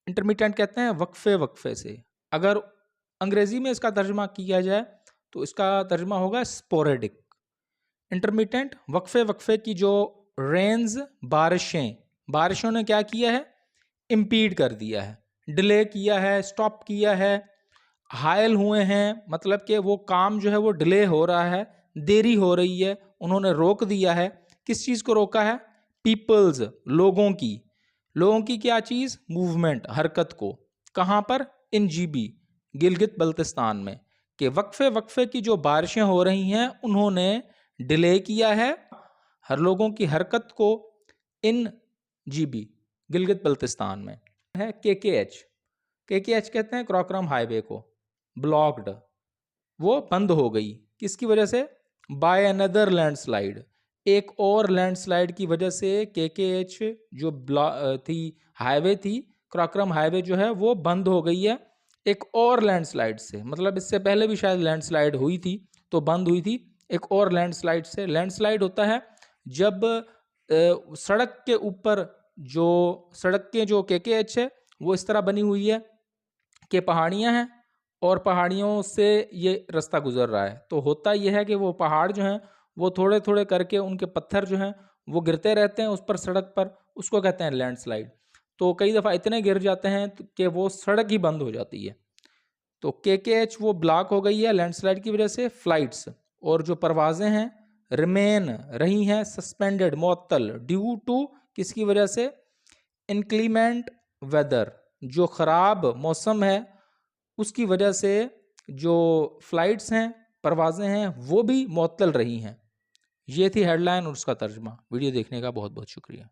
Intermittent कहते हैं वक्फे वक्फे से। अगर अंग्रेजी में इसका तर्जमा किया जाए तो इसका तर्जमा होगा स्पोरेडिक। इंटरमिटेंट वक्फे वक्फे की जो रेंज, बारिशों ने क्या किया है, इम्पीड कर दिया है, डिले किया है, स्टॉप किया है, हायल हुए हैं, मतलब कि वो काम जो है वो डिले हो रहा है, देरी हो रही है, उन्होंने रोक दिया है। किस चीज़ को रोका है? पीपल्स, लोगों की क्या चीज़? मूवमेंट, हरकत को। कहाँ पर? इन जीबी, गिलगित बल्तिस्तान में। कि वक्फे वक्फे की जो बारिशें हो रही हैं उन्होंने डिले किया है हर लोगों की हरकत को इन जीबी, गिलगित बल्तिस्तान में। है केकेएच कहते हैं क्रॉकरम हाईवे को, ब्लॉक्ड, वो बंद हो गई। किसकी वजह से? बाय अनदर लैंडस्लाइड, एक और लैंडस्लाइड की वजह से केकेएच जो थी, हाईवे थी, क्रॉकरम हाईवे जो है वो बंद हो गई है एक और लैंडस्लाइड से। मतलब इससे पहले भी शायद लैंडस्लाइड हुई थी तो बंद हुई थी एक और लैंडस्लाइड से। लैंडस्लाइड होता है जब सड़क के ऊपर जो सड़क के जो केकेएच है वो इस तरह बनी हुई है कि पहाड़ियाँ हैं और पहाड़ियों से ये रास्ता गुजर रहा है, तो होता यह है कि वो पहाड़ जो हैं वो थोड़े थोड़े करके उनके पत्थर जो हैं वो गिरते रहते हैं उस पर, सड़क पर, उसको कहते हैं लैंडस्लाइड। तो कई दफ़ा इतने गिर जाते हैं कि वो सड़क ही बंद हो जाती है। तो केकेएच वो ब्लॉक हो गई है लैंडस्लाइड की वजह से। फ्लाइट्स और जो परवाजें हैं रिमेन रही हैं सस्पेंडेड, मुअत्तल, ड्यू टू, किसकी वजह से? इनक्लीमेंट वेदर, जो ख़राब मौसम है उसकी वजह से जो फ्लाइट्स हैं, परवाजें हैं, वो भी मुअत्तल रही हैं। ये थी हेडलाइन और उसका तर्जमा। वीडियो देखने का बहुत बहुत शुक्रिया।